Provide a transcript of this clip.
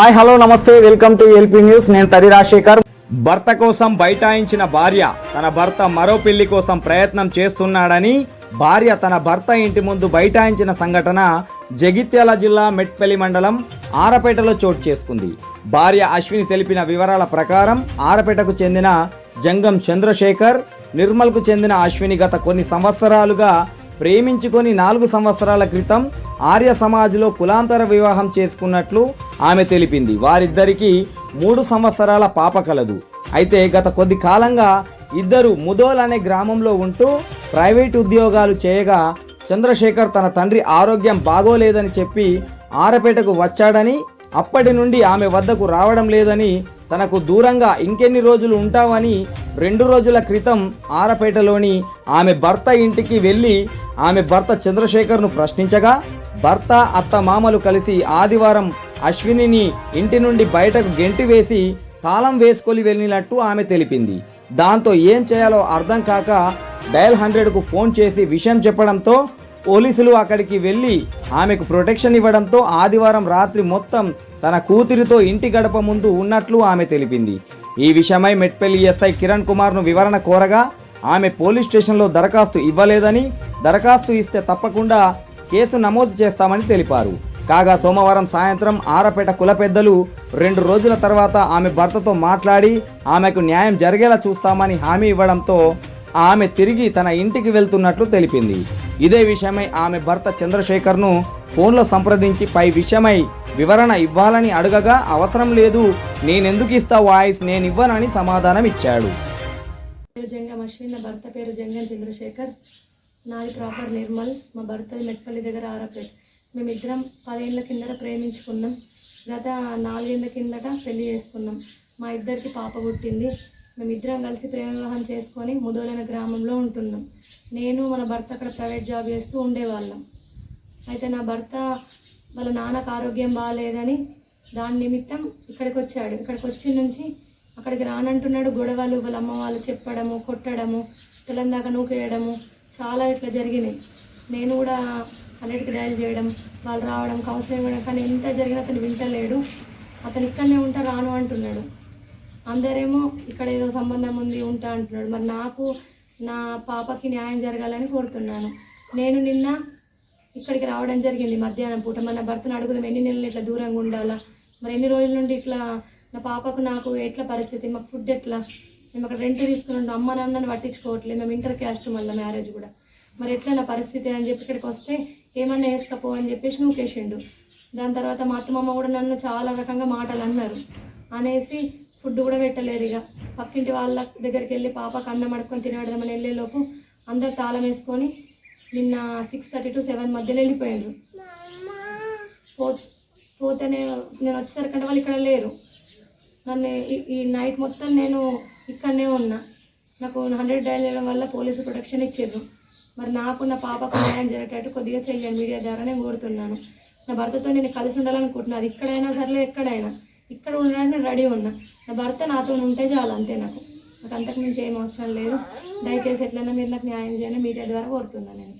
Hi hello నమస్తే welcome to LP news. నేను తరి రాజశేఖర్. భర్త కోసం బైఠాయించిన భార్య తన భర్త మరో పెళ్లి కోసం ప్రయత్నం చేస్తున్నాడని భార్య తన భర్త ఇంటి ముందు బైఠాయించిన సంఘటన జగిత్యాల జిల్లా మెట్పల్లి మండలం ఆరపేటలో చోటు చేసుకుంది. భార్య అశ్విని తెలిపిన వివరాల ప్రకారం ఆరపేటకు చెందిన జంగం చంద్రశేఖర్, నిర్మల్కు చెందిన అశ్విని గత కొన్ని సంవత్సరాలుగా ప్రేమించుకొని 4 సంవత్సరాల క్రితం ఆర్య సమాజ్లో కులాంతర వివాహం చేసుకున్నట్లు ఆమె తెలిపింది. వారిద్దరికీ 3 సంవత్సరాల పాప కలదు. అయితే గత కొద్ది కాలంగా ఇద్దరు ముదోల్ అనే గ్రామంలో ఉంటూ ప్రైవేట్ ఉద్యోగాలు చేయగా చంద్రశేఖర్ తన తండ్రి ఆరోగ్యం బాగోలేదని చెప్పి ఆరపేటకు వచ్చాడని, అప్పటి నుండి ఆమె వద్దకు రావడం లేదని, తనకు దూరంగా ఇంకెన్ని రోజులు ఉంటావని 2 రోజుల క్రితం ఆరపేటలోని ఆమె భర్త ఇంటికి వెళ్ళి ఆమె భర్త చంద్రశేఖర్ను ప్రశ్నించగా భర్త అత్త మామలు కలిసి ఆదివారం అశ్వినిని ఇంటి నుండి బయటకు గెంటివేసి తాళం వేసుకొని వెళ్ళినట్టు ఆమె తెలిపింది. దాంతో ఏం చేయాలో అర్థం కాక డయల్ 100కు ఫోన్ చేసి విషయం చెప్పడంతో పోలీసులు అక్కడికి వెళ్ళి ఆమెకు ప్రొటెక్షన్ ఇవ్వడంతో ఆదివారం రాత్రి మొత్తం తన కూతురితో ఇంటి గడప ముందు ఉన్నట్లు ఆమె తెలిపింది. ఈ విషయమై మెట్పల్లి ఎస్ఐ కిరణ్ కుమార్ను వివరణ కోరగా ఆమె పోలీస్ స్టేషన్లో దరఖాస్తు ఇవ్వలేదని, దరఖాస్తు ఇస్తే తప్పకుండా కేసు నమోదు చేస్తామని తెలిపారు. కాగా సోమవారం సాయంత్రం ఆరపేట కుల పెద్దలు 2 రోజుల తర్వాత ఆమె భర్తతో మాట్లాడి ఆమెకు న్యాయం జరిగేలా చూస్తామని హామీ ఇవ్వడంతో ఆమె తిరిగి తన ఇంటికి వెళ్తున్నట్లు తెలిపింది. ఇదే విషయమై ఆమె భర్త చంద్రశేఖర్ను ఫోన్లో సంప్రదించి పై విషయమై వివరణ ఇవ్వాలని అడగగా అవసరం లేదు, నేనెందుకు ఇస్తా వాయిస్, నేనివ్వనని సమాధానం ఇచ్చాడు. జంగం అశ్విన్, నా భర్త పేరు జంగం చంద్రశేఖర్, నాది ప్రాపర్ నిర్మల్, మా భర్తది మెట్పల్లి దగ్గర ఆరపేట. మేమిద్దరం 10 ఏళ్ళ కిందట ప్రేమించుకున్నాం. గత 4 ఏళ్ళ కిందట పెళ్లి చేసుకున్నాం. మా ఇద్దరికి పాప పుట్టింది. మేమిద్దరం కలిసి ప్రేమ వివాహం చేసుకొని ముదోలైన గ్రామంలో ఉంటున్నాం. నేను మన భర్త అక్కడ ప్రైవేట్ జాబ్ చేస్తూ ఉండేవాళ్ళం. అయితే నా భర్త వాళ్ళ నాన్నకు ఆరోగ్యం బాగాలేదని దాని నిమిత్తం ఇక్కడికి వచ్చాడు. ఇక్కడికి వచ్చి నుంచి అక్కడికి రానంటున్నాడు. గొడవలు, వాళ్ళ అమ్మ వాళ్ళు చెప్పడము, కొట్టడము, తెలంగాణ నూకేయడము చాలా ఇట్లా జరిగినాయి. నేను కూడా 100కి డయల్ చేయడం, వాళ్ళు రావడం, కౌన్సిలింగ్ ఇవ్వడం, కానీ ఎంత జరిగినా అతను వింటలేడు. అతను ఇక్కడనే ఉంటా రాను అంటున్నాడు. అందరేమో ఇక్కడ ఏదో సంబంధం ఉంది ఉంటా అంటున్నాడు. మరి నాకు నా పాపకి న్యాయం జరగాలని కోరుతున్నాను. నేను నిన్న ఇక్కడికి రావడం జరిగింది మధ్యాహ్నం పూట. మన భర్తను అడుగుదాం ఎన్ని నెలలు ఇట్లా దూరంగా ఉండాలా, మరి ఎన్ని రోజుల నుండి ఇట్లా నా పాపకు నాకు ఎట్లా పరిస్థితి, మాకు ఫుడ్ ఎట్లా, మేము అక్కడ రెంట్ తీసుకుని ఉంటాం, అమ్మ నాన్నని పట్టించుకోవట్లేదు, మేము ఇంటర్ క్యాస్ట్ మళ్ళీ మ్యారేజ్ కూడా, మరి ఎట్లా నా పరిస్థితి అని చెప్పి ఇక్కడికి వస్తే ఏమన్నా వేసుకపో అని చెప్పేసి నూకేసిండు. దాని తర్వాత మా అత్తమ్మ కూడా నన్ను చాలా రకంగా మాటలు అన్నారు. అనేసి ఫుడ్ కూడా పెట్టలేరు. ఇక పక్కింటి వాళ్ళ దగ్గరికి వెళ్ళి పాపకు అన్నం అడుక్కొని తినడమని వెళ్ళేలోపు అందరు తాళం వేసుకొని నిన్న 6:30 to 7 మధ్యలో వెళ్ళిపోయారు. పోతే నేను వచ్చేసరికంటే వాళ్ళు ఇక్కడ లేరు. నన్ను ఈ నైట్ మొత్తం నేను ఇక్కడనే ఉన్నా. నాకు 100 డయల్ చేయడం వల్ల పోలీసు ప్రొటెక్షన్ ఇచ్చారు. మరి నాకు నా పాపకు న్యాయం జరిగేటట్టు కొద్దిగా చెయ్యండి, మీడియా ద్వారా నేను కోరుతున్నాను. నా భర్తతో నేను కలిసి ఉండాలనుకుంటున్నాను. అది ఇక్కడైనా సరే ఎక్కడైనా, ఇక్కడ ఉండడానికి నేను రెడీ ఉన్నా. నా భర్త నాతో ఉంటే చాలు, అంతే. నాకు అంతకు మించి ఏం అవసరం లేదు. దయచేసి ఎట్లైనా మీరు నాకు న్యాయం చేయండి, మీడియా ద్వారా కోరుతున్నాను నేను.